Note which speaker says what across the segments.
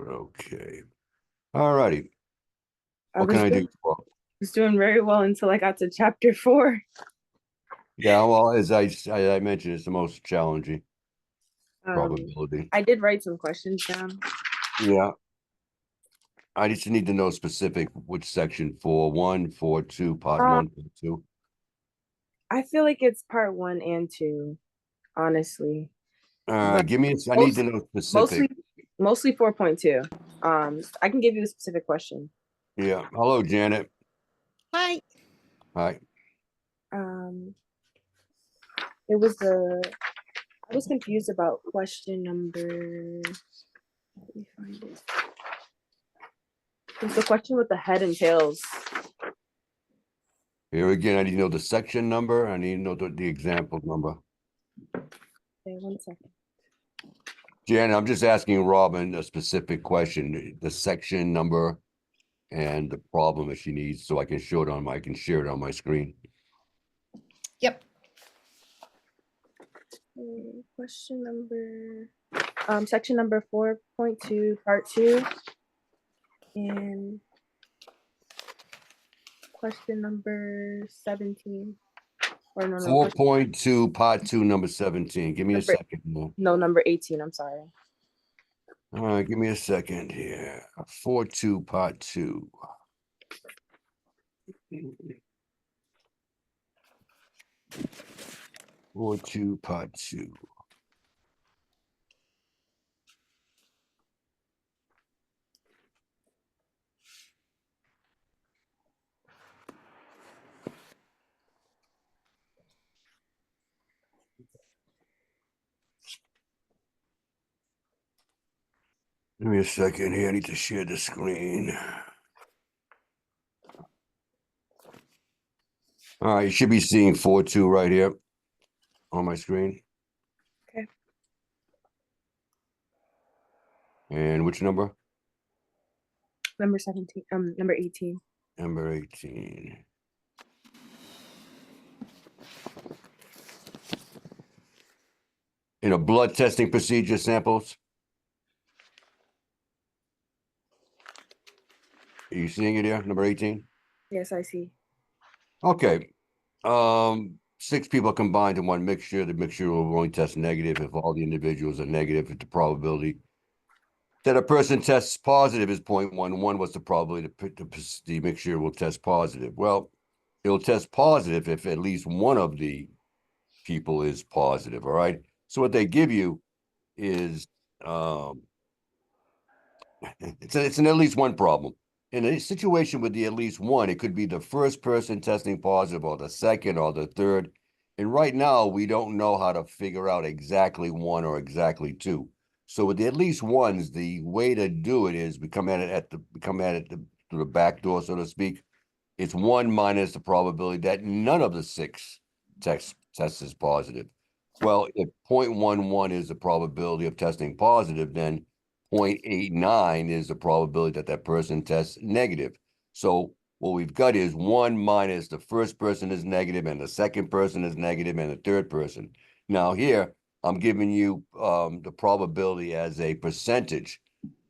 Speaker 1: 4. Okay. All righty.
Speaker 2: I
Speaker 1: What can
Speaker 2: was
Speaker 1: I do?
Speaker 2: doing, was doing very well until I got to chapter 4.
Speaker 1: Yeah, well, as I mentioned, it's the most challenging
Speaker 2: Um,
Speaker 1: probability.
Speaker 2: I did write some questions down.
Speaker 1: Yeah. I just need to know specific which section, 4.1, 4.2, part
Speaker 2: Um,
Speaker 1: 1, part 2.
Speaker 2: I feel like it's part 1 and 2, honestly, but
Speaker 1: Give me, I need
Speaker 2: most,
Speaker 1: to know specific.
Speaker 2: mostly, mostly 4.2. I can give you a specific question.
Speaker 1: Yeah. Hello, Janet.
Speaker 3: Hi.
Speaker 1: Hi.
Speaker 2: Um, it was I was confused about question number. Let me find it. It's the question with the head and tails.
Speaker 1: Here again, I need to know the section number. I need to know the example number.
Speaker 2: Okay, 1 second.
Speaker 1: Janet, I'm just asking Robin a specific question, the section number and the problem that she needs, so I can show it on I can share it on my screen.
Speaker 3: Yep.
Speaker 2: Okay, question number, section number 4.2, part 2, and question number 17. Or no,
Speaker 1: 4.2, part 2, number 17. Give me a second.
Speaker 2: No, number 18. I'm sorry.
Speaker 1: All right, give me a second here. 4.2, part 2. 4.2, part 2. Give me a second here. I need to share the screen. All right, you should be seeing 4.2 right here on my screen.
Speaker 2: Okay.
Speaker 1: And which number?
Speaker 2: Number 17. Number 18.
Speaker 1: Number 18. In a blood testing procedure samples. Are you seeing it here? Number 18?
Speaker 2: Yes, I see.
Speaker 1: Okay. 6 people combined in one mixture. The mixture will only test negative if all the individuals are negative. If the probability that a person tests positive is 0.11, what's the probability the mixture will test positive? Well, it'll test positive if at least one of the people is positive. All right. So what they give you is it's an at least one problem. In a situation with the at least one, it could be the first person testing positive or the second or the third. And right now, we don't know how to figure out exactly 1 or exactly 2. So with the at least ones, the way to do it is we come at it through the back door, so to speak. It's 1 minus the probability that none of the 6 tests is positive. Well, if 0.11 is the probability of testing positive, then 0.89 is the probability that that person tests negative. So what we've got is 1 minus the first person is negative and the second person is negative and the third person. Now here, I'm giving you the probability as a percentage.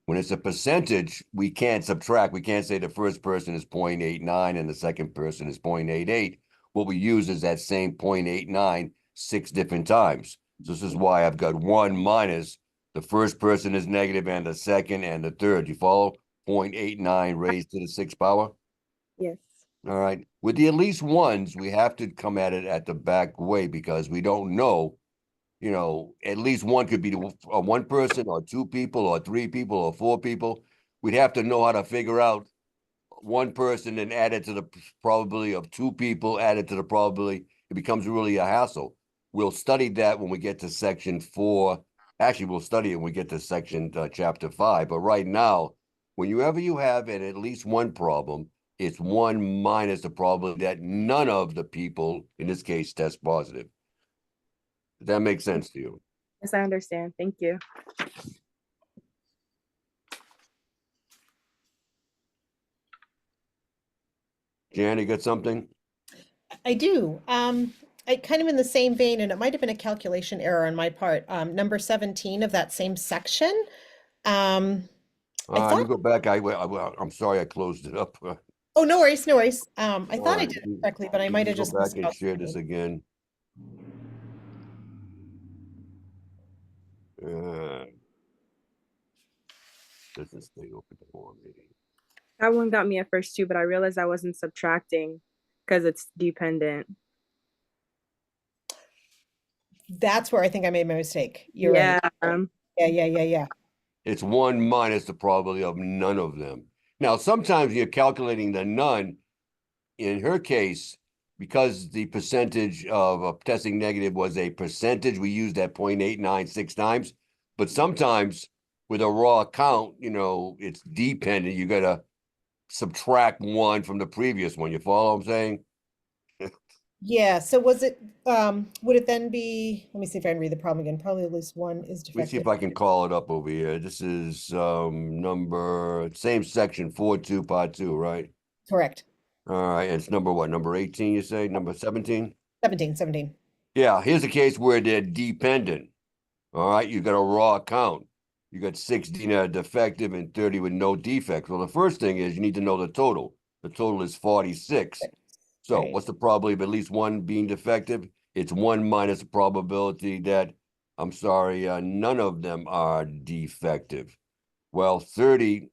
Speaker 1: When it's a percentage, we can't subtract. We can't say the first person is 0.89 and the second person is 0.88. What we use is that same 0.89 6 different times. So this is why I've got 1 minus the first person is negative and the second and the third. You follow? 0.89 raised to the 6th power.
Speaker 2: Yes.
Speaker 1: All right. With the at least ones, we have to come at it at the back way because we don't know. At least one could be one person or 2 people or 3 people or 4 people. We'd have to know how to figure out one person and add it to the probability of 2 people, add it to the probability. It becomes really a hassle. We'll study that when we get to section 4. Actually, we'll study it when we get to section chapter 5. But right now, whenever you have at least one problem, it's 1 minus the probability that none of the people, in this case, test positive. Does that make sense to you?
Speaker 2: Yes, I understand. Thank you.
Speaker 1: Jan, you got something?
Speaker 3: I do. I kind of in the same vein, and it might have been a calculation error on my part. Number 17 of that same section.
Speaker 1: Let me
Speaker 3: thought,
Speaker 1: go back. I'm sorry I closed it up.
Speaker 3: oh, no worries, no worries. I
Speaker 1: All
Speaker 3: thought I
Speaker 1: right,
Speaker 3: did it correctly, but I
Speaker 1: let
Speaker 3: might
Speaker 1: me
Speaker 3: have
Speaker 1: go
Speaker 3: just
Speaker 1: back
Speaker 3: missed
Speaker 1: and
Speaker 3: out.
Speaker 1: share this again. Uh, does this thing open for me?
Speaker 2: That one got me at first too, but I realized I wasn't subtracting because it's dependent.
Speaker 3: That's where I think I made my mistake. You're
Speaker 2: Yeah.
Speaker 3: right. Yeah.
Speaker 1: It's one minus the probability of none of them. Now, sometimes you're calculating the none. In her case, because the percentage of testing negative was a percentage, we used that 0.896 times. But sometimes with a raw count, it's dependent. You got to subtract one from the previous one. You follow what I'm saying?
Speaker 3: Yeah, so was it, would it then be, let me see if I can read the problem again. Probably at least one is
Speaker 1: Let me see
Speaker 3: defective.
Speaker 1: if I can call it up over here. This is number, same section, 4.2, part 2, right?
Speaker 3: Correct.
Speaker 1: All right, and it's number what? Number 18, you say? Number 17?
Speaker 3: 17.
Speaker 1: Yeah, here's a case where they're dependent. All right, you got a raw count. You got 16 that are defective and 30 with no defects. Well, the first thing is you need to know the total. The total is 46. So
Speaker 3: Right.
Speaker 1: what's the probability of at least one being defective? It's one minus the probability that, I'm sorry, none of them are defective. Well, 30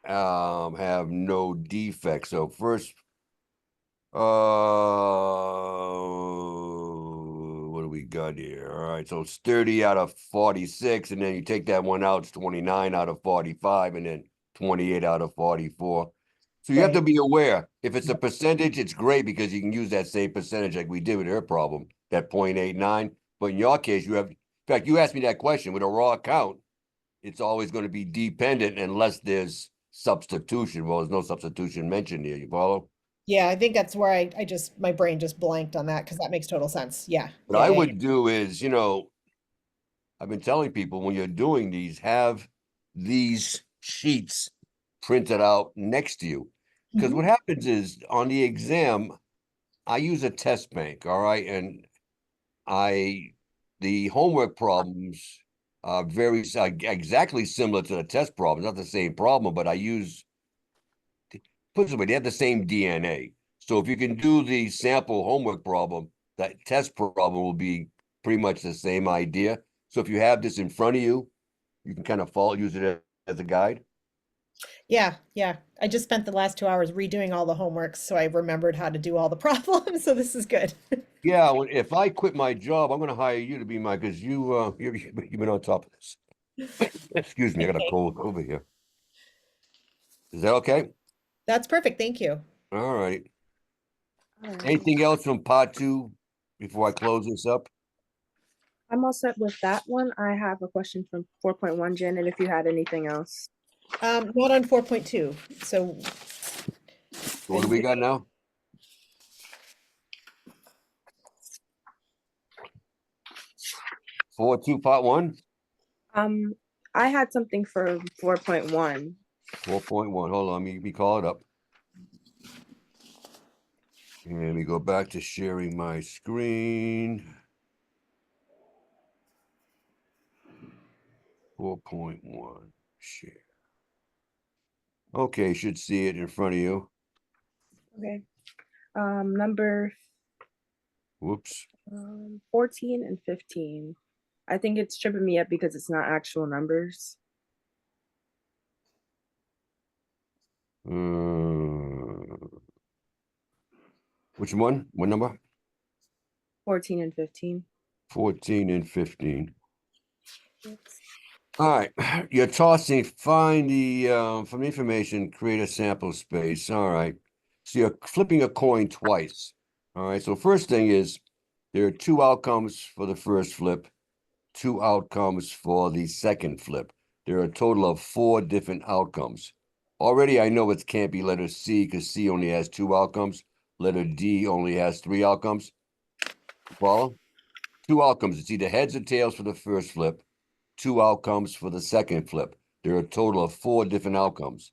Speaker 1: have no defects. So first, what do we got here? All right, so it's 30 out of 46, and then you take that one out, it's 29 out of 45, and then 28 out of 44. So you have to
Speaker 3: Right.
Speaker 1: be aware. If it's a percentage, it's great because you can use that same percentage like we did with her problem, that 0.89. But in your case, in fact, you asked me that question with a raw count, it's always going to be dependent unless there's substitution. Well, there's no substitution mentioned here. You follow?
Speaker 3: Yeah, I think that's where I just, my brain just blanked on that because that makes total sense. Yeah.
Speaker 1: What I would do is, I've been telling people when you're doing these, have these sheets printed out next to you. Because
Speaker 3: Mhm.
Speaker 1: what happens is on the exam, I use a test bank, all right, and the homework problems are very exactly similar to the test problems, not the same problem, but I use, put it this way, they have the same DNA. So if you can do the sample homework problem, that test problem will be pretty much the same idea. So if you have this in front of you, you can kind of use it as a guide.
Speaker 3: Yeah. I just spent the last 2 hours redoing all the homework, so I remembered how to do all the problems. So this is good.
Speaker 1: Yeah, if I quit my job, I'm going to hire you to be because you've been on top of this. Excuse me, I got a
Speaker 3: Okay.
Speaker 1: cold over here. Is that okay?
Speaker 3: That's perfect. Thank you.
Speaker 1: All right.
Speaker 2: All right.
Speaker 1: Anything else from part 2 before I close this up?
Speaker 2: I'm all set with that one. I have a question from 4.1, Janet, if you had anything else.
Speaker 3: Not on 4.2. So
Speaker 1: What do we got now? 4.2 part 1?
Speaker 2: I had something for 4.1.
Speaker 1: 4.1. Hold on, let me call it up. And we go back to sharing my screen. 4.1 share. Okay, should see it in front of you.
Speaker 2: Okay. Number
Speaker 1: Whoops.
Speaker 2: 14 and 15. I think it's tripping me up because it's not actual numbers.
Speaker 1: Which one? What number?
Speaker 2: 14 and 15.
Speaker 1: 14 and 15.
Speaker 2: Oops.
Speaker 1: All right, you're tossing, find the, from information, create a sample space. All right. So you're flipping a coin twice. All right, so first thing is there are 2 outcomes for the first flip, 2 outcomes for the second flip. There are a total of 4 different outcomes. Already I know it can't be letter C because C only has 2 outcomes. Letter D only has 3 outcomes. Follow? 2 outcomes. It's either heads or tails for the first flip, 2 outcomes for the second flip. There are a total of 4 different outcomes.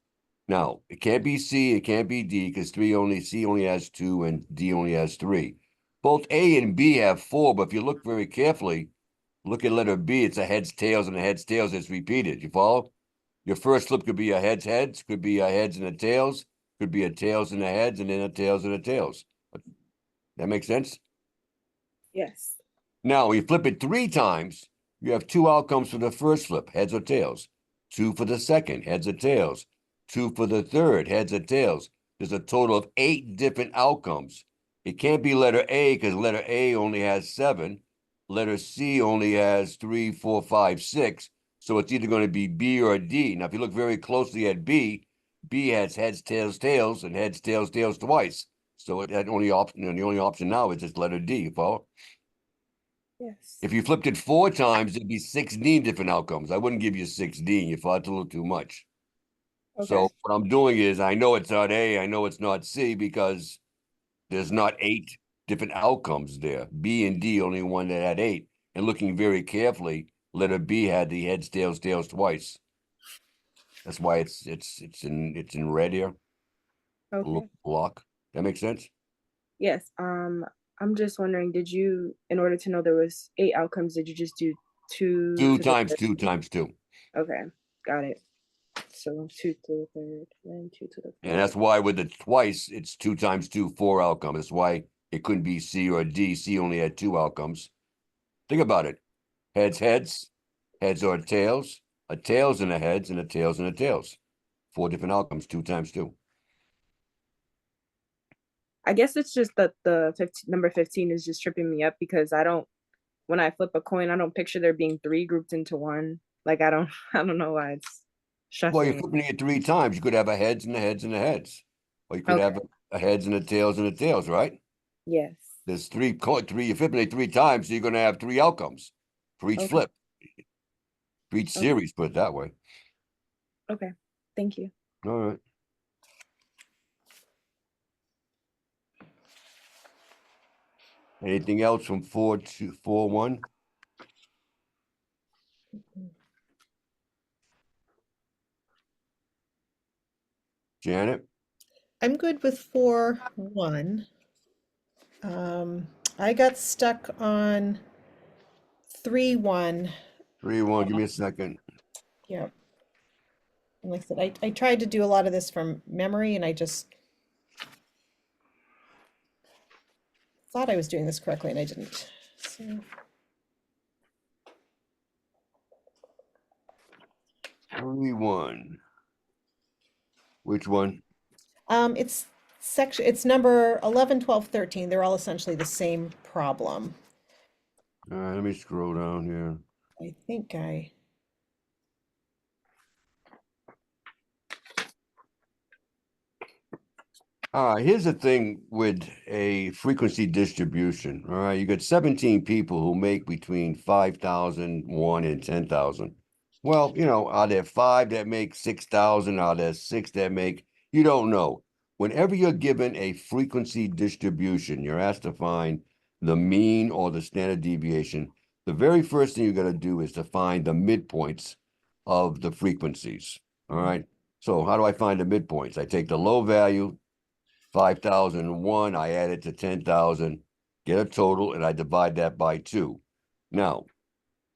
Speaker 1: Now, it can't be C, it can't be D, because C only has 2 and D only has 3. Both A and B have 4, but if you look very carefully, look at letter B, it's a heads, tails, and a heads, tails that's repeated. You follow? Your first flip could be a heads, could be a heads and a tails, could be a tails and a heads, and then a tails and a tails. That makes sense?
Speaker 2: Yes.
Speaker 1: Now, when you flip it 3 times, you have 2 outcomes for the first flip, heads or tails. 2 for the second, heads or tails. 2 for the third, heads or tails. There's a total of 8 different outcomes. It can't be letter A because letter A only has 7. Letter C only has 3, 4, 5, 6. So it's either going to be B or D. Now, if you look very closely at B, B has heads, tails, tails, and heads, tails, tails twice. So it had only option, and the only option now is just letter D. You follow?
Speaker 2: Yes.
Speaker 1: If you flipped it 4 times, it'd be 16 different outcomes. I wouldn't give you 16. You thought it's a little too much.
Speaker 2: Okay.
Speaker 1: So what I'm doing is I know it's not A, I know it's not C because there's not 8 different outcomes there. B and D only one that had 8. And looking very carefully, letter B had the heads, tails, tails twice. That's why it's in red here. A
Speaker 2: Okay.
Speaker 1: little block. That makes sense?
Speaker 2: Yes. I'm just wondering, did you, in order to know there was 8 outcomes, did you just do 2
Speaker 1: 2
Speaker 2: to the
Speaker 1: times
Speaker 2: third?
Speaker 1: 2 times 2.
Speaker 2: Okay, got it. So 2 to the third, then 2 to the
Speaker 1: And
Speaker 2: fourth.
Speaker 1: that's why with the twice, it's 2 times 2, 4 outcomes. That's why it couldn't be C or D. C only had 2 outcomes. Think about it. Heads, heads or tails, a tails and a heads, and a tails and a tails. 4 different outcomes, 2 times 2.
Speaker 2: I guess it's just that the number 15 is just tripping me up because I don't, when I flip a coin, I don't picture there being 3 grouped into one. Like I don't I don't know why it's
Speaker 1: Well, you're
Speaker 2: stressing me.
Speaker 1: flipping it 3 times. You could have a heads and a heads and a heads. Or you could
Speaker 2: Okay.
Speaker 1: have a heads and a tails and a tails, right?
Speaker 2: Yes.
Speaker 1: There's 3, you're flipping it 3 times, so you're going to have 3 outcomes for each
Speaker 2: Okay.
Speaker 1: flip, for each
Speaker 2: Okay.
Speaker 1: series, put it that way.
Speaker 2: Okay. Thank you.
Speaker 1: All right. Anything else from 4 to 4-1? Janet?
Speaker 3: I'm good with 4-1. I got stuck on 3-1.
Speaker 1: 3-1, give me a second.
Speaker 3: Yep. And like I said, I tried to do a lot of this from memory and I just thought I was doing this correctly and I didn't. So
Speaker 1: 3-1. Which one?
Speaker 3: it's number 11, 12, 13. They're all essentially the same problem.
Speaker 1: All right, let me scroll down here.
Speaker 3: I think I
Speaker 1: Here's the thing with a frequency distribution. All right, you got 17 people who make between 5,000, 1, and 10,000. Well, are there 5 that make 6,000? Are there 6 that make? You don't know. Whenever you're given a frequency distribution, you're asked to find the mean or the standard deviation. The very first thing you got to do is to find the midpoints of the frequencies. All right. So how do I find the midpoints? I take the low value, 5,001, I add it to 10,000, get a total, and I divide that by 2. Now,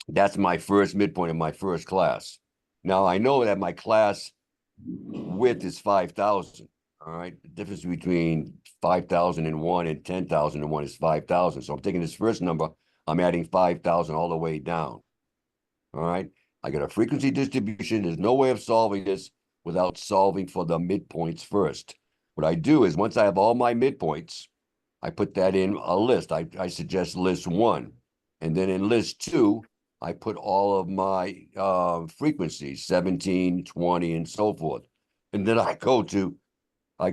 Speaker 1: that's my first midpoint in my first class. Now, I know that my class width is 5,000, all right? The difference between 5,001 and 10,001 is 5,000. So I'm taking this first number, I'm adding 5,000 all the way down, all right? I got a frequency distribution. There's no way of solving this without solving for the midpoints first. What I do is once I have all my midpoints, I put that in a list. I suggest list 1. And then in list 2, I put all of my frequencies, 17, 20, and so forth. And then I go to my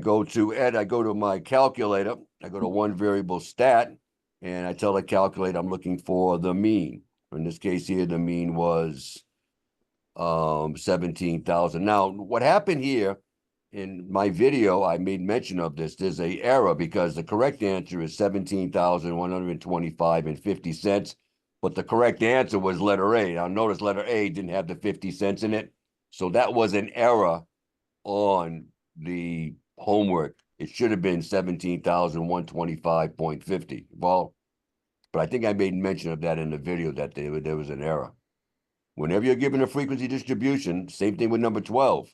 Speaker 1: calculator. I go to one variable stat, and I tell the calculator I'm looking for the mean. In this case here, the mean was 17,000. Now, what happened here, in my video, I made mention of this. There's a error because the correct answer is 17,125 and 50 cents, but the correct answer was letter A. Now notice letter A didn't have the 50 cents in it. So that was an error on the homework. It should have been 17,125.50. Well, but I think I made mention of that in the video that there was an error. Whenever you're given a frequency distribution, same thing with number 12.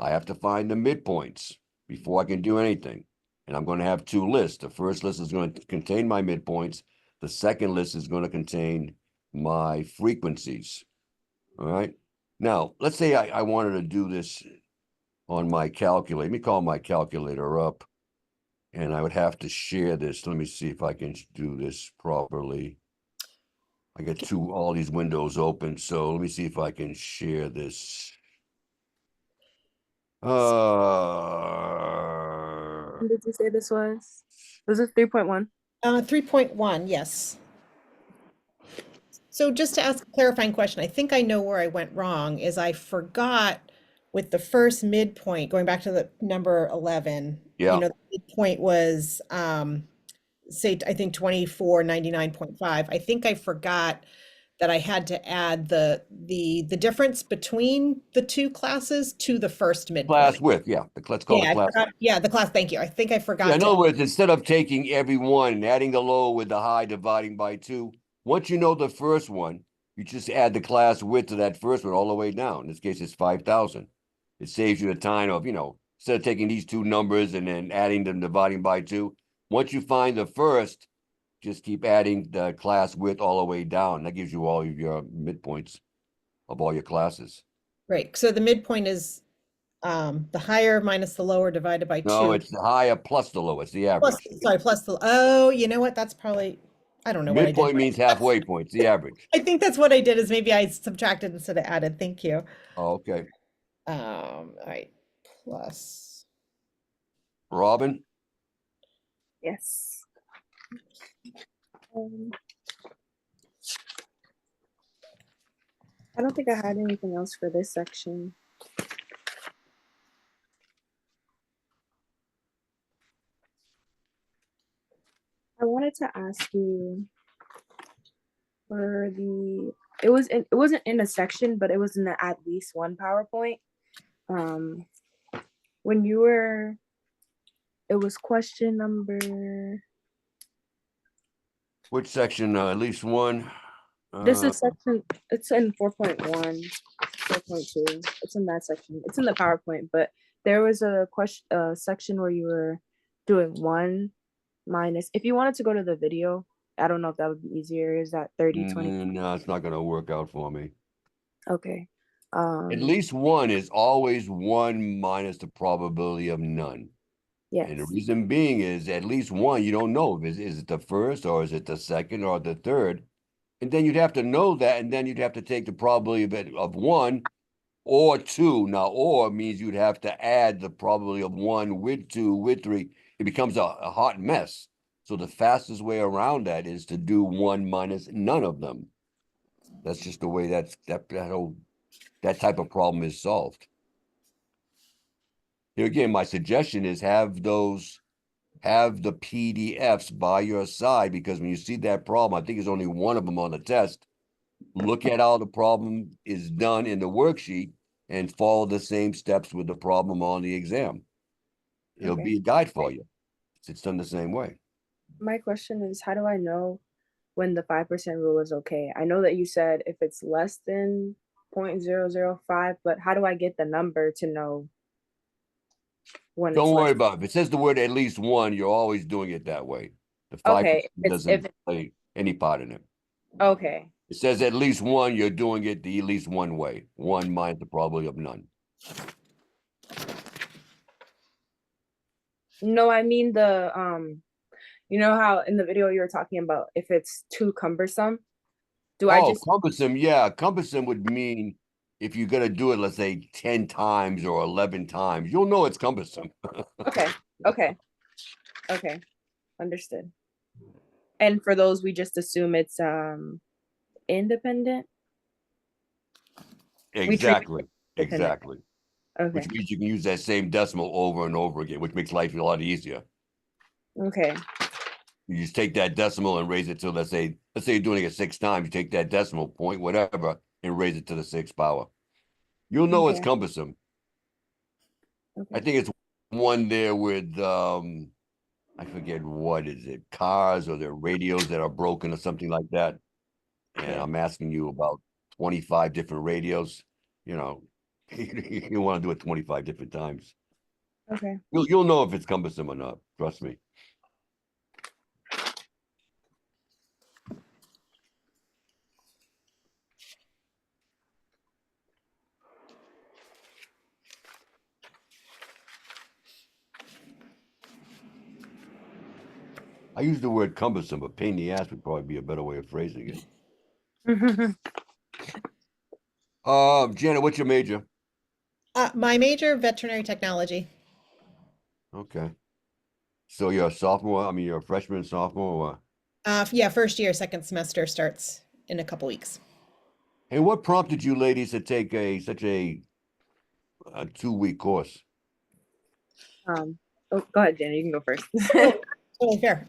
Speaker 1: I have to find the midpoints before I can do anything. And I'm going to have two lists. The first list is going to contain my midpoints. The second list is going to contain my frequencies. All right. Now, let's say I wanted to do this on my calculator. Let me call my calculator up. And I would have to share this. Let me see if I can do this properly. I got all these windows open. So let me see if I can share this.
Speaker 2: When did you say this was? Was it 3.1?
Speaker 3: 3.1, yes. So just to ask a clarifying question, I think I know where I went wrong is I forgot with the first midpoint, going back to the number 11,
Speaker 1: Yeah.
Speaker 3: you know, the midpoint was, say, I think 2499.5. I think I forgot that I had to add the difference between the two classes to the first midpoint.
Speaker 1: Class width, yeah. Let's call
Speaker 3: Yeah,
Speaker 1: it class.
Speaker 3: yeah, the class, thank you. I think I forgot
Speaker 1: Yeah, in
Speaker 3: to.
Speaker 1: other words, instead of taking every one and adding the low with the high, dividing by 2, once you know the first one, you just add the class width to that first one all the way down. In this case, it's 5,000. It saves you the time of, instead of taking these two numbers and then adding them, dividing by 2. Once you find the first, just keep adding the class width all the way down. That gives you all of your midpoints of all your classes.
Speaker 3: Right, so the midpoint is the higher minus the lower divided by 2.
Speaker 1: No, it's the higher plus the low. It's the average.
Speaker 3: Plus the, oh, you know what? That's probably, I don't know what I did.
Speaker 1: Midpoint means halfway point. It's the average.
Speaker 3: I think that's what I did is maybe I subtracted instead of added. Thank you.
Speaker 1: Oh, okay.
Speaker 3: All right, plus.
Speaker 1: Robin?
Speaker 2: Yes. I don't think I had anything else for this section. I wanted to ask you for it wasn't in a section, but it was in the at least one PowerPoint. When you were, it was question number.
Speaker 1: Which section? At least one?
Speaker 2: This is section, it's in 4.1, 4.2. It's in that section. It's in the PowerPoint, but there was a section where you were doing 1 minus, if you wanted to go to the video, I don't know if that would be easier. Is that 30, 20?
Speaker 1: No, it's not going to work out for me.
Speaker 2: Okay.
Speaker 1: At least one is always 1 minus the probability of none.
Speaker 2: Yes.
Speaker 1: And the reason being is at least one, you don't know. Is it the first or is it the second or the third? And then you'd have to know that, and then you'd have to take the probability of 1 or 2. Now, or means you'd have to add the probability of 1 with 2 with 3. It becomes a hot mess. So the fastest way around that is to do 1 minus none of them. That's just the way that type of problem is solved. Here again, my suggestion is have the PDFs by your side, because when you see that problem, I think there's only one of them on the test. Look at how the problem is done in the worksheet and follow the same steps with the problem on the exam. It'll be a guide for you. It's done the same way.
Speaker 2: My question is, how do I know when the 5% rule is okay? I know that you said if it's less than 0.005, but how do I get the number to know when
Speaker 1: Don't
Speaker 2: it's
Speaker 1: worry
Speaker 2: less?
Speaker 1: about it. If it says the word at least one, you're always doing it that way. The 5%
Speaker 2: Okay,
Speaker 1: doesn't play any part in it.
Speaker 2: Okay.
Speaker 1: It says at least one, you're doing it the at least one way. 1 minus the probability of none.
Speaker 2: No, I mean you know how in the video you were talking about if it's too cumbersome?
Speaker 1: Cumbersome, yeah. Cumbersome would mean if you're gonna do it, let's say 10 times or 11 times, you'll know it's cumbersome.
Speaker 2: Okay. Understood. And for those, we just assume it's independent?
Speaker 1: Exactly.
Speaker 2: Okay.
Speaker 1: Which means you can use that same decimal over and over again, which makes life a lot easier.
Speaker 2: Okay.
Speaker 1: You just take that decimal and raise it to, let's say you're doing it 6 times, you take that decimal point, whatever, and raise it to the 6th power. You'll know it's cumbersome.
Speaker 2: Okay.
Speaker 1: I think it's one there with, I forget what is it, cars or their radios that are broken or something like that. And I'm asking you about 25 different radios, you know, you want to do it 25 different times.
Speaker 2: Okay.
Speaker 1: You'll know if it's cumbersome or not. Trust me. I use the word cumbersome, but pain in the ass would probably be a better way of phrasing it. Janet, what's your major?
Speaker 3: My major, veterinary technology.
Speaker 1: Okay. So you're a sophomore, I mean, you're a freshman, sophomore, or what?
Speaker 3: Yeah, first year, second semester starts in a couple weeks.
Speaker 1: Hey, what prompted you ladies to take such a 2-week course?
Speaker 2: Oh, go ahead, Jenny. You can go first.
Speaker 3: Oh, totally fair.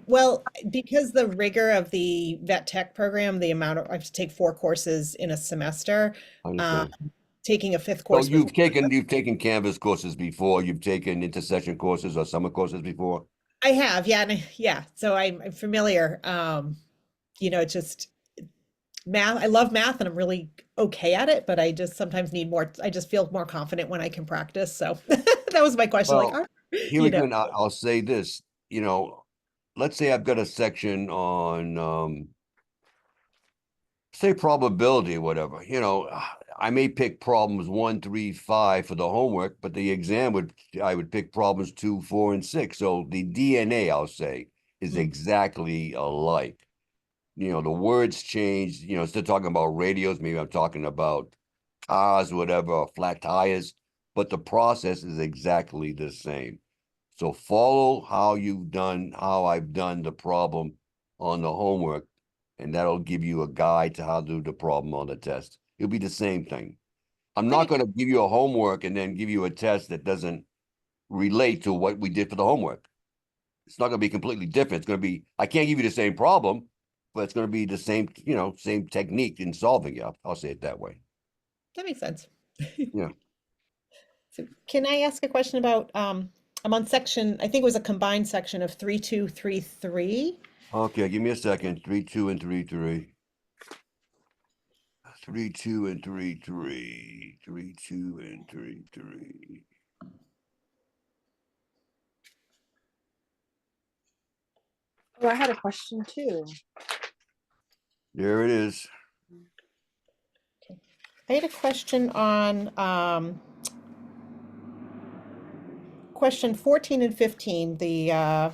Speaker 3: Well, because the rigor of the vet tech program, the amount of I have to take 4 courses in a semester.
Speaker 1: I
Speaker 3: Um,
Speaker 1: understand.
Speaker 3: taking a 5th
Speaker 1: So
Speaker 3: course was
Speaker 1: you've taken Canvas courses before, you've taken intercession courses or summer courses before?
Speaker 3: I have, yeah, yeah. So I'm familiar. It's just math. I love math and I'm really okay at it, but I just sometimes need more. I just feel more confident when I can practice. So that was my question. Like,
Speaker 1: Well,
Speaker 3: oh,
Speaker 1: here again, I'll say this, let's say I've got a section on, say probability or whatever, I may pick problems 1, 3, 5 for the homework, but the exam I would pick problems 2, 4, and 6. So the DNA, I'll say, is
Speaker 3: Mm.
Speaker 1: exactly alike. The words change, instead of talking about radios, maybe I'm talking about cars, whatever, or flat tires, but the process is exactly the same. So follow how I've done the problem on the homework, and that'll give you a guide to how to do the problem on the test. It'll be the same thing. I'm not going to give you a homework and then give you a test that doesn't relate to what we did for the homework. It's not going to be completely different. It's going to be, I can't give you the same problem, but it's going to be the same, same technique in solving it. I'll say it that way.
Speaker 3: That makes sense.
Speaker 1: Yeah.
Speaker 3: So can I ask a question about, I'm on section, I think it was a combined section of 3233.
Speaker 1: Okay, give me a second. 3, 2, and 3, 3. 3, 2, and 3, 3. 3, 2, and 3, 3.
Speaker 2: Oh, I had a question too.
Speaker 1: There it is.
Speaker 3: I had a question on question 14 and 15, the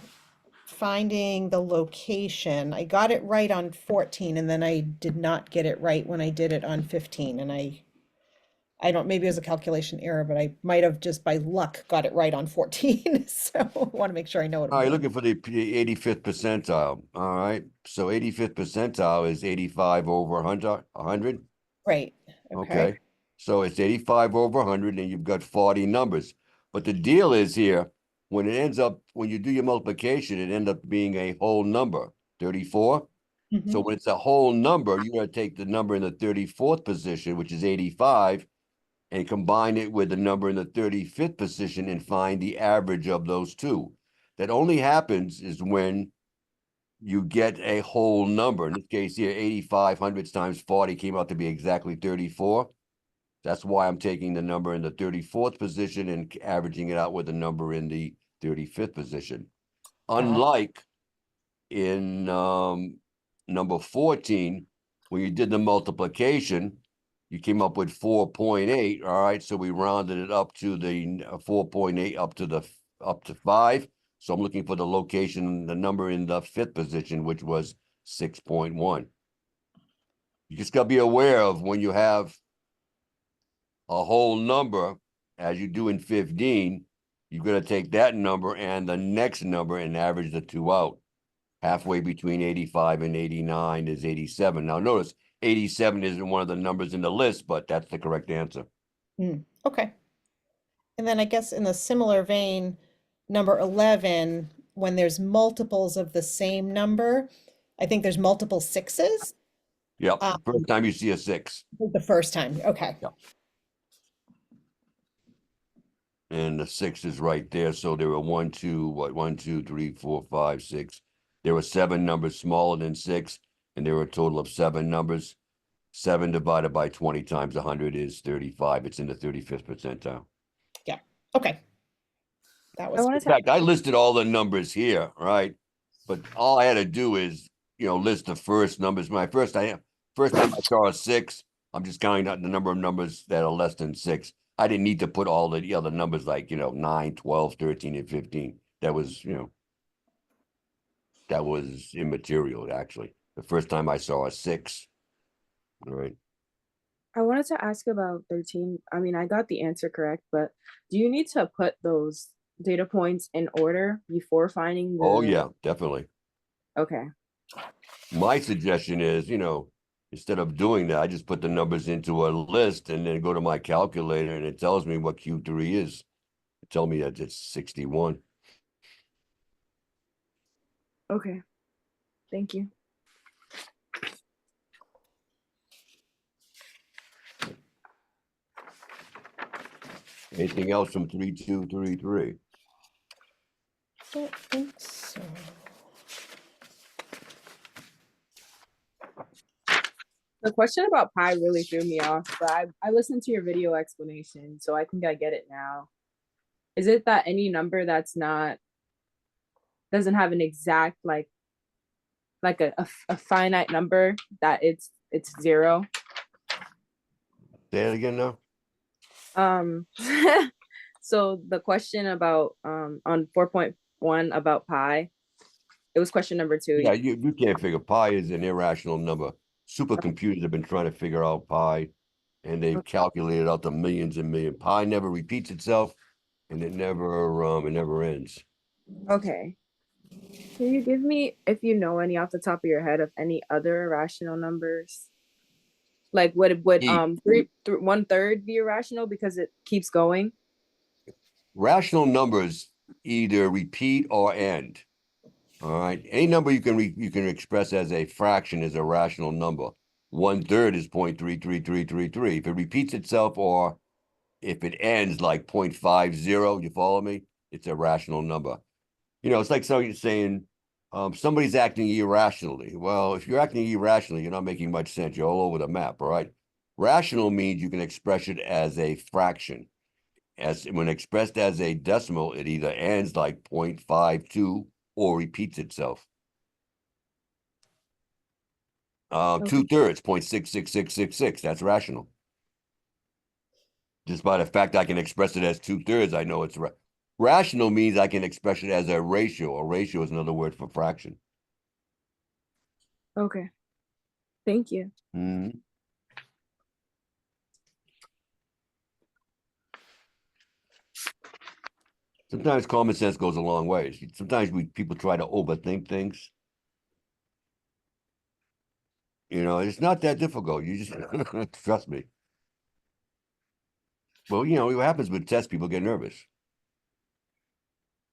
Speaker 3: finding the location. I got it right on 14 and then I did not get it right when I did it on 15. And I don't, maybe it was a calculation error, but I might have just by luck got it right on 14. So I want to make sure I know what
Speaker 1: All
Speaker 3: I'm
Speaker 1: right,
Speaker 3: doing.
Speaker 1: looking for the 85th percentile. All right. So 85th percentile is 85 over 100.
Speaker 3: Right. Okay.
Speaker 1: Okay. So it's 85 over 100 and you've got 40 numbers. But the deal is here, when you do your multiplication, it ends up being a whole number, 34.
Speaker 3: Mhm.
Speaker 1: So when it's a whole number, you're going to take the number in the 34th position, which is 85, and combine it with the number in the 35th position and find the average of those two. That only happens is when you get a whole number. In this case here, 85 hundredths times 40 came out to be exactly 34. That's why I'm taking the number in the 34th position and averaging it out with the number in the 35th position. Unlike in number 14, when you did the multiplication, you came up with 4.8. All right, so we rounded it up to the 4.8 up to 5. So I'm looking for the location, the number in the 5th position, which was 6.1. You just got to be aware of when you have a whole number, as you do in 15, you're going to take that number and the next number and average the two out. Halfway between 85 and 89 is 87. Now notice 87 isn't one of the numbers in the list, but that's the correct answer.
Speaker 3: Okay. And then I guess in a similar vein, number 11, when there's multiples of the same number, I think there's multiple sixes.
Speaker 1: Yep. First time you see a 6.
Speaker 3: The first time. Okay.
Speaker 1: Yep. And the 6 is right there. So there were 1, 2, 3, 4, 5, 6. There were 7 numbers smaller than 6, and there were a total of 7 numbers. 7 divided by 20 times 100 is 35. It's in the 35th percentile.
Speaker 3: Okay. That
Speaker 2: I
Speaker 3: was,
Speaker 2: wanted
Speaker 1: In
Speaker 2: to,
Speaker 1: fact, I listed all the numbers here, right? But all I had to do is, list the first numbers. First time I saw a 6, I'm just counting out the number of numbers that are less than 6. I didn't need to put all the other numbers like, 9, 12, 13, and 15. That was, that was immaterial, actually. The first time I saw a 6, all right?
Speaker 2: I wanted to ask about 13. I mean, I got the answer correct, but do you need to put those data points in order before finding
Speaker 1: Oh,
Speaker 2: the?
Speaker 1: yeah, definitely.
Speaker 2: Okay.
Speaker 1: My suggestion is, instead of doing that, I just put the numbers into a list and then go to my calculator and it tells me what Q3 is. It tells me that it's 61.
Speaker 2: Okay. Thank you.
Speaker 1: Anything else from 3233?
Speaker 3: don't think so.
Speaker 2: The question about pi really threw me off, but I listened to your video explanation, so I think I get it now. Is it that any number that's not doesn't have an exact like a finite number that it's 0?
Speaker 1: Say it again now.
Speaker 2: Um so the question about on 4.1 about pi, it was question number 2.
Speaker 1: Yeah, you can't figure pi is an irrational number. Supercomputers have been trying to figure out pi, and they've calculated out the millions and millions. Pi never repeats itself, and it never ends.
Speaker 2: Okay. Can you give me, if you know any off the top of your head, of any other irrational numbers? Like would
Speaker 1: E.
Speaker 2: 1/3 be irrational because it keeps going?
Speaker 1: Rational numbers either repeat or end. All right. Any number you can express as a fraction is a rational number. 1/3 is 0.33333. If it repeats itself or if it ends like 0.50, you follow me? It's a rational number. It's like somebody saying somebody's acting irrationally. Well, if you're acting irrationally, you're not making much sense. You're all over the map, all right? Rational means you can express it as a fraction. As when expressed as a decimal, it either ends like 0.52 or repeats itself. 2/3, 0.66666. That's rational. Just by the fact I can express it as 2/3, I know it's rational means I can express it as a ratio. A ratio is another word for fraction.
Speaker 2: Okay. Thank you.
Speaker 1: Mm-hmm. Sometimes common sense goes a long way. Sometimes people try to overthink things. It's not that difficult. You just trust me. Well, what happens with tests, people get nervous.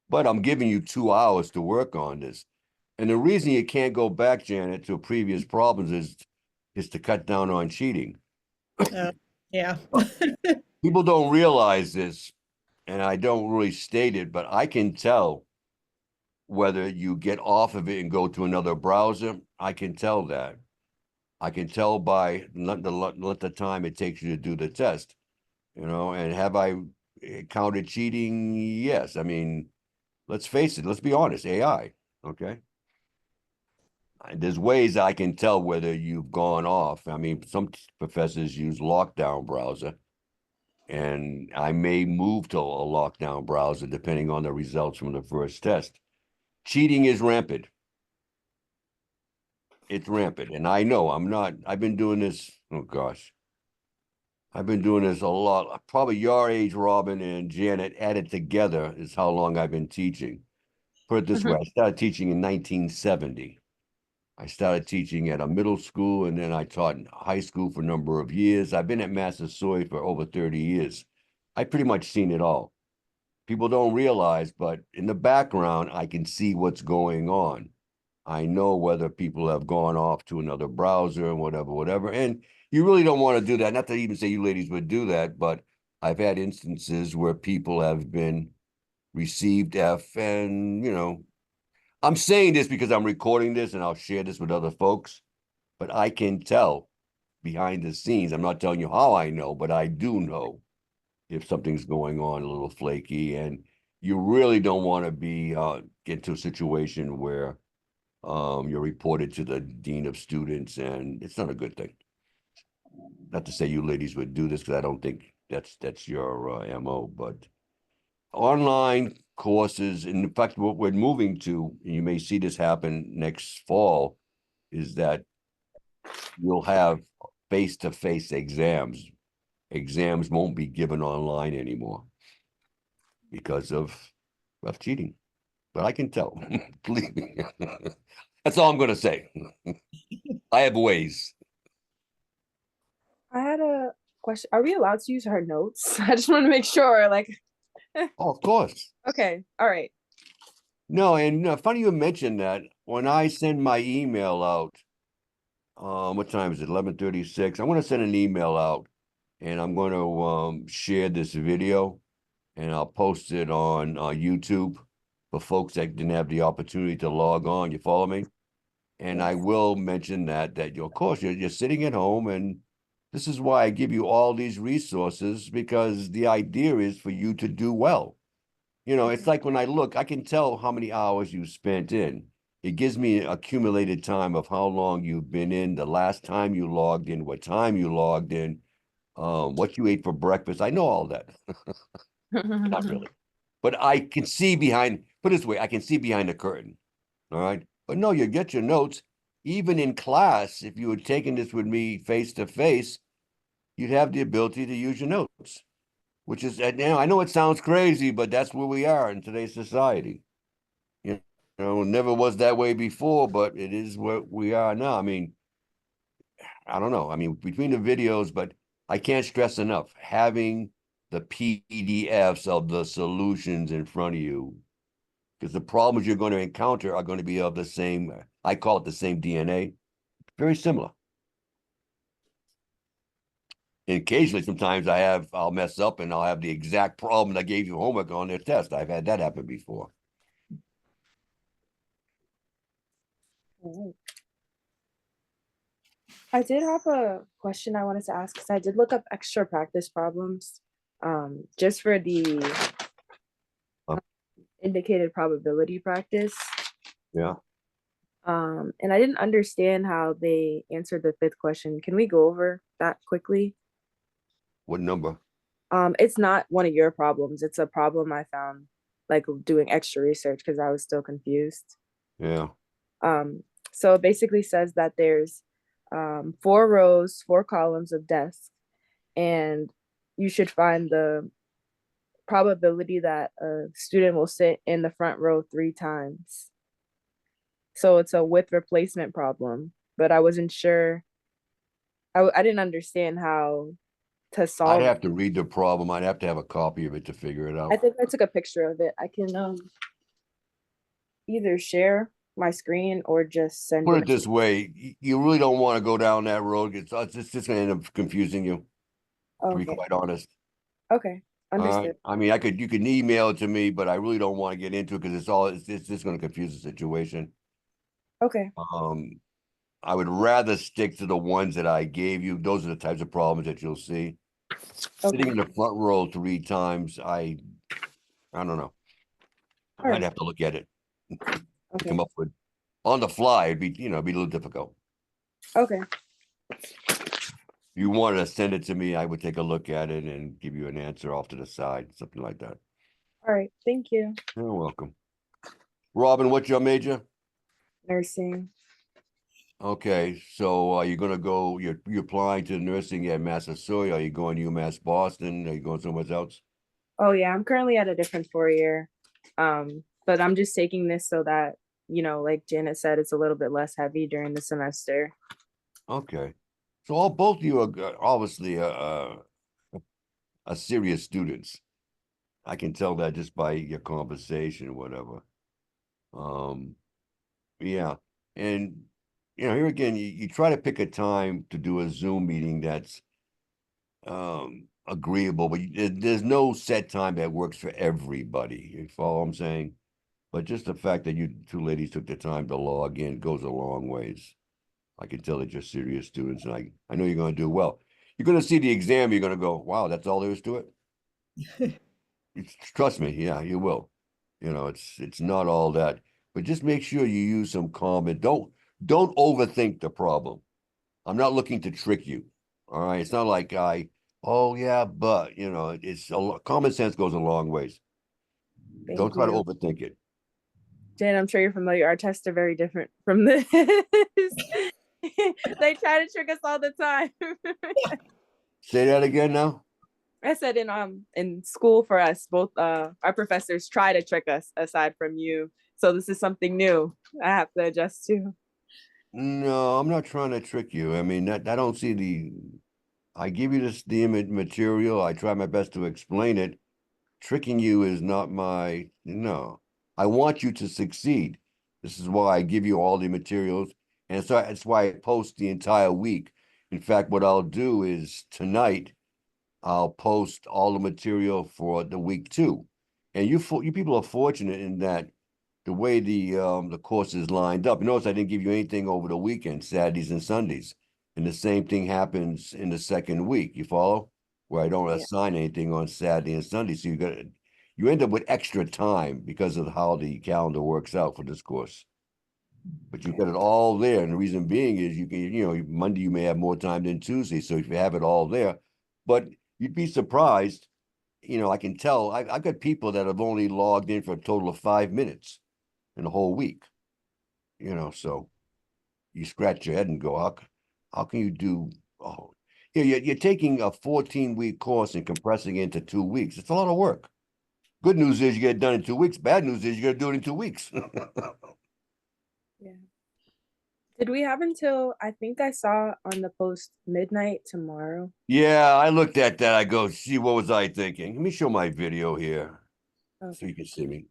Speaker 1: But I'm giving you 2 hours to work on this. And the reason you can't go back, Janet, to previous problems is to cut down on cheating.
Speaker 3: Yeah.
Speaker 1: People don't realize this, and I don't really state it, but I can tell whether you get off of it and go to another browser. I can tell that. I can tell by the time it takes you to do the test, and have I counted cheating? Yes. I mean, let's face it, let's be honest, AI, okay? There's ways I can tell whether you've gone off. I mean, some professors use lockdown browser, and I may move to a lockdown browser depending on the results from the first test. Cheating is rampant. It's rampant. And I know I've been doing this, oh gosh. I've been doing this a lot. Probably your age, Robin and Janet, added together is how long I've been teaching. Put it this way, I started teaching in 1970. I started teaching at a middle school, and then I taught in high school for a number of years. I've been at Massasoit for over 30 years. I pretty much seen it all. People don't realize, but in the background, I can see what's going on. I know whether people have gone off to another browser and whatever. And you really don't want to do that. Not to even say you ladies would do that, but I've had instances where people have been received F, and I'm saying this because I'm recording this and I'll share this with other folks, but I can tell behind the scenes. I'm not telling you how I know, but I do know if something's going on a little flaky, and you really don't want to be get into a situation where you're reported to the dean of students, and it's not a good thing. Not to say you ladies would do this, because I don't think that's your MO, but online courses, and in fact, what we're moving to, and you may see this happen next fall, is that you'll have face-to-face exams. Exams won't be given online anymore because of cheating. But I can tell, believe me. That's all I'm gonna say. I have ways.
Speaker 2: I had a question. Are we allowed to use her notes? I just want to make sure, like,
Speaker 1: Oh, of course.
Speaker 2: okay, all right.
Speaker 1: No, and funny you mentioned that. When I send my email out, what time is it? 11:36. I want to send an email out, and I'm going to share this video, and I'll post it on YouTube for folks that didn't have the opportunity to log on. You follow me? And I will mention that of course you're sitting at home, and this is why I give you all these resources, because the idea is for you to do well. You know, it's like when I look, I can tell how many hours you spent in. It gives me accumulated time of how long you've been in, the last time you logged in, what time you logged in, what you ate for breakfast. I know all that. Not really. But I can see behind, put it this way, I can see behind the curtain. All right. But no, you get your notes. Even in class, if you had taken this with me face to face, you'd have the ability to use your notes, which is, I know it sounds crazy, but that's where we are in today's society. You know, never was that way before, but it is what we are now. I mean, I don't know. I mean, between the videos, but I can't stress enough having the PDFs of the solutions in front of you, because the problems you're going to encounter are going to be of the same, I call it the same DNA, very similar. And occasionally, sometimes I'll mess up and I'll have the exact problem I gave you homework on their test. I've had that happen before.
Speaker 2: Alright. I did have a question I wanted to ask, because I did look up extra practice problems, just for the
Speaker 1: Oh.
Speaker 2: indicated probability practice.
Speaker 1: Yeah.
Speaker 2: And I didn't understand how they answered the fifth question. Can we go over that quickly?
Speaker 1: What number?
Speaker 2: It's not one of your problems. It's a problem I found, like, doing extra research, because I was still confused.
Speaker 1: Yeah.
Speaker 2: So it basically says that there's 4 rows, 4 columns of desks, and you should find the probability that a student will sit in the front row 3 times. So it's a width replacement problem, but I wasn't sure. I didn't understand how to
Speaker 1: I'd
Speaker 2: solve it.
Speaker 1: have to read the problem. I'd have to have a copy of it to figure it
Speaker 2: I
Speaker 1: out.
Speaker 2: think I took a picture of it. I can either share my screen or just send
Speaker 1: Put
Speaker 2: it.
Speaker 1: it this way, you really don't want to go down that road. It's just going to end up confusing you, to be
Speaker 2: Okay.
Speaker 1: quite honest.
Speaker 2: Okay. Understood.
Speaker 1: I mean, you can email it to me, but I really don't want to get into it, because it's just going to confuse the situation.
Speaker 2: Okay.
Speaker 1: I would rather stick to the ones that I gave you. Those are the types of problems that you'll see. Sitting
Speaker 2: Okay.
Speaker 1: in the front row 3 times, I don't know.
Speaker 2: All right.
Speaker 1: I'd have to look at it to
Speaker 2: Okay.
Speaker 1: come up with on the fly. It'd be, be a little difficult.
Speaker 2: Okay.
Speaker 1: If you wanted to send it to me, I would take a look at it and give you an answer off to the side, something like that.
Speaker 2: All right. Thank you.
Speaker 1: You're welcome. Robin, what's your major?
Speaker 2: Nursing.
Speaker 1: Okay, so are you gonna go? You're applying to nursing at Massasoit? Are you going to UMass Boston? Are you going somewhere else?
Speaker 2: Oh yeah, I'm currently at a different 4-year. But I'm just taking this so that, like Janet said, it's a little bit less heavy during the semester.
Speaker 1: Okay, so both of you are obviously serious students. I can tell that just by your conversation or whatever. Yeah, and here again, you try to pick a time to do a Zoom meeting that's agreeable, but there's no set time that works for everybody. You follow what I'm saying? But just the fact that you 2 ladies took the time to log in goes a long ways. I can tell that you're serious students, and I know you're gonna do well. You're gonna see the exam, you're gonna go, wow, that's all there is to it? Trust me, yeah, you will. You know, it's not all that, but just make sure you use some calm and don't overthink the problem. I'm not looking to trick you. All right. It's not like oh yeah, but you know, common sense goes a long ways. Don't
Speaker 2: Thank
Speaker 1: try to
Speaker 2: you.
Speaker 1: overthink it.
Speaker 2: Jen, I'm sure you're familiar. Our tests are very different from this. They try to trick us all the time.
Speaker 1: Say that again now.
Speaker 2: I said in school for us, both our professors try to trick us aside from you. So this is something new I have to adjust to.
Speaker 1: No, I'm not trying to trick you. I mean, I don't see I give you the material. I try my best to explain it. Tricking you is not no. I want you to succeed. This is why I give you all the materials. And so that's why I post the entire week. In fact, what I'll do is tonight, I'll post all the material for the week 2. And you people are fortunate in that the way the course is lined up. You notice I didn't give you anything over the weekend, Saturdays and Sundays. And the same thing happens in the second week. You follow? Where I don't
Speaker 2: Yeah.
Speaker 1: assign anything on Saturday and Sunday. So you end up with extra time because of how the calendar works out for this course. But you've got it all there. And the reason being is Monday you may have more time than Tuesday. So if you have it all there, but you'd be surprised. I can tell I've got people that have only logged in for a total of 5 minutes in a whole week. So you scratch your head and go, how can you do? Oh, yeah, you're taking a 14-week course and compressing it into 2 weeks. It's a lot of work. Good news is you get it done in 2 weeks. Bad news is you got to do it in 2 weeks.
Speaker 2: Yeah. Did we have until I think I saw on the post midnight tomorrow?
Speaker 1: Yeah, I looked at that. I go, see, what was I thinking? Let me show my video here so
Speaker 2: Okay.
Speaker 1: you can see me.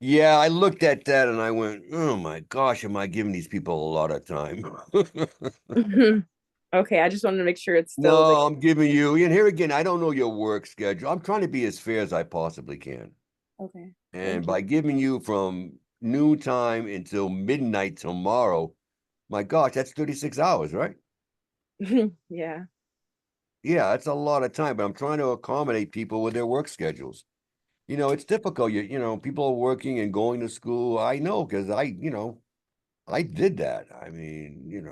Speaker 1: Yeah, I looked at that and I went, oh my gosh, am I giving these people a lot of time?
Speaker 2: Okay, I just wanted to make sure it's still
Speaker 1: No, I'm giving you, and here again, I don't know your work schedule. I'm trying to be as fair as I possibly can.
Speaker 2: okay.
Speaker 1: And
Speaker 2: Thank
Speaker 1: by giving you from noon time until midnight tomorrow, my gosh, that's 36 hours, right?
Speaker 2: you. Yeah.
Speaker 1: Yeah, that's a lot of time, but I'm trying to accommodate people with their work schedules. It's difficult. People are working and going to school. I know because I did that. I mean,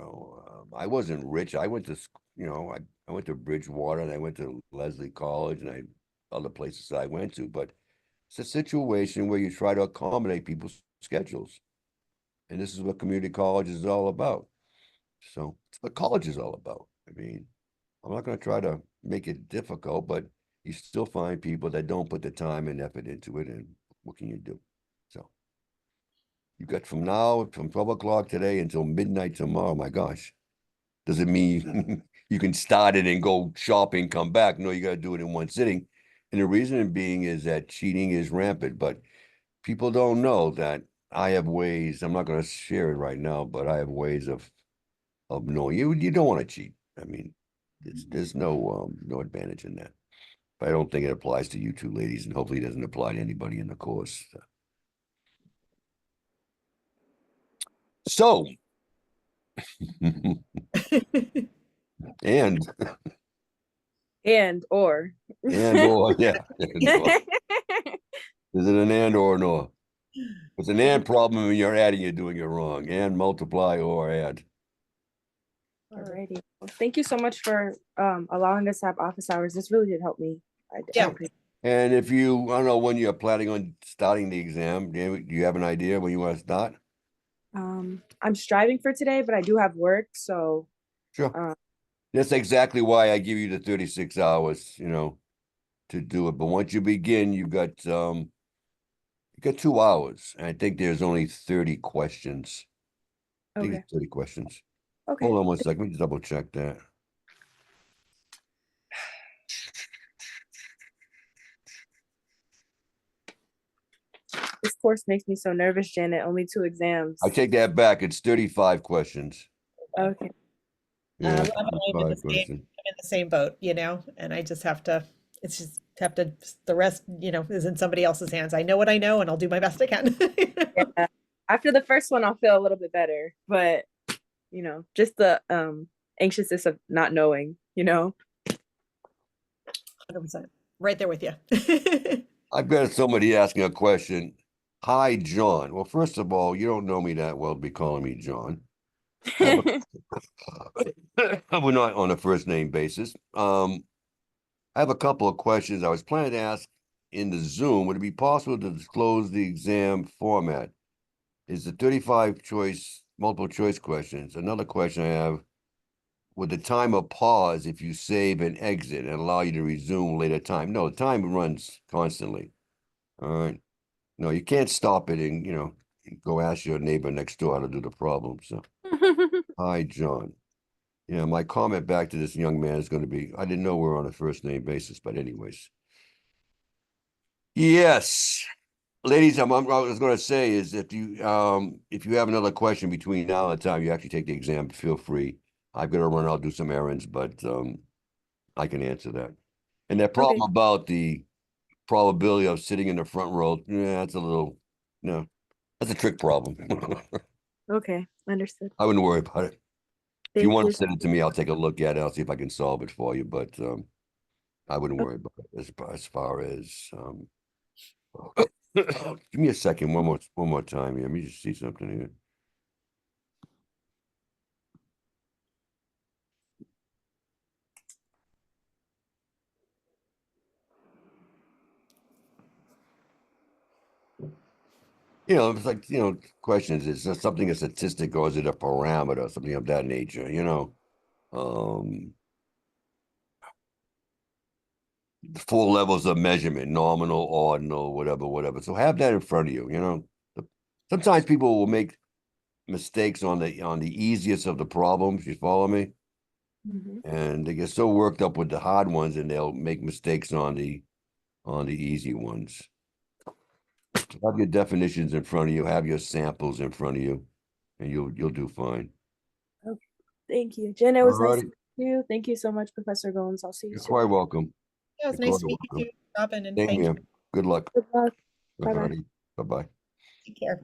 Speaker 1: I wasn't rich. I went to, I went to Bridgewater and I went to Leslie College and other places I went to, but it's a situation where you try to accommodate people's schedules. And this is what community college is all about. So it's what college is all about. I mean, I'm not going to try to make it difficult, but you still find people that don't put the time and effort into it. And what can you do? So you got from 12 o'clock today until midnight tomorrow. My gosh. Does it mean you can start it and go shopping, come back? No, you got to do it in one sitting. And the reason being is that cheating is rampant, but people don't know that I have ways. I'm not going to share it right now, but I have ways of knowing you don't want to cheat. I mean, there's no advantage in that. But I don't think it applies to you two ladies, and hopefully it doesn't apply to anybody in the course. So, and
Speaker 2: And or.
Speaker 1: or yeah, and, or. Is it an and or no? It's an and problem when you're adding, you're doing it wrong. And multiply or add.
Speaker 2: Alrighty. Well, thank you so much for allowing us to have office hours. This really did help me. I
Speaker 3: Yeah.
Speaker 2: appreciate
Speaker 1: And if I don't know when you're planning on starting the exam, do you have an idea when you want to start?
Speaker 2: I'm striving for today, but I do have work, so
Speaker 1: Sure. That's exactly why I give you the 36 hours, to do it. But once you begin, you got 2 hours. And I think there's only 30 questions. I think
Speaker 2: okay.
Speaker 1: it's 30 questions.
Speaker 2: Okay.
Speaker 1: Hold on one second. Let me double check that.
Speaker 2: This course makes me so nervous, Janet. Only 2 exams.
Speaker 1: I take that back. It's 35 questions.
Speaker 2: Okay.
Speaker 1: Yeah,
Speaker 3: I'm in
Speaker 1: 35 questions.
Speaker 3: the same boat, and I just have to, the rest, is in somebody else's hands. I know what I know and I'll do my best I can.
Speaker 2: Yeah. after the first one, I'll feel a little bit better, but just the anxiousness of not knowing,
Speaker 3: 100%. Right there with you.
Speaker 1: I've got somebody asking a question. Hi, John. Well, first of all, you don't know me that well to be calling me John. We're not on a first name basis. I have a couple of questions I was planning to ask in the Zoom. Would it be possible to disclose the exam format? Is the 35 choice, multiple choice questions? Another question I have, would the timer pause if you save and exit and allow you to resume later time? No, the time runs constantly. All right. No, you can't stop it and, go ask your neighbor next door how to do the problem. So, hi, John. Yeah, my comment back to this young man is going to be, I didn't know we're on a first name basis, but anyways. Yes. Ladies, I was going to say is if you have another question between now and the time you actually take the exam, feel free. I've got to run out, do some errands, but I can answer that. And that problem
Speaker 2: Okay.
Speaker 1: about the probability of sitting in the front row, yeah, that's a little, no, that's a trick problem.
Speaker 2: Okay, understood.
Speaker 1: I wouldn't worry about it. If you
Speaker 2: Thank
Speaker 1: want
Speaker 2: you.
Speaker 1: to send it to me, I'll take a look at it. I'll see if I can solve it for you, but I wouldn't worry about it as far as give me a second, one more time here. Let me just see something here. It's like, questions, is there something a statistic or is it a parameter, something of that nature, four levels of measurement, nominal, ordinal, whatever. So have that in front of you, Sometimes people will make mistakes on the easiest of the problems, you follow me?
Speaker 2: Mhm.
Speaker 1: And they get so worked up with the hard ones and they'll make mistakes on the easy ones. Have your definitions in front of you, have your samples in front of you, and you'll do fine.
Speaker 2: Okay. Thank you, Jen. It
Speaker 1: All
Speaker 2: was nice to
Speaker 1: righty.
Speaker 2: meet you. Thank you so much, Professor Gomes. I'll see you
Speaker 1: You're
Speaker 2: soon.
Speaker 1: quite welcome.
Speaker 3: Yeah, it was
Speaker 1: You're
Speaker 3: nice
Speaker 1: quite
Speaker 3: to meet you
Speaker 1: welcome.
Speaker 3: too, Robin, and
Speaker 1: Same
Speaker 3: thank you.
Speaker 1: here. Good luck.
Speaker 2: Good luck.
Speaker 1: All
Speaker 2: Bye-bye.
Speaker 1: righty. Bye-bye.
Speaker 3: Take care.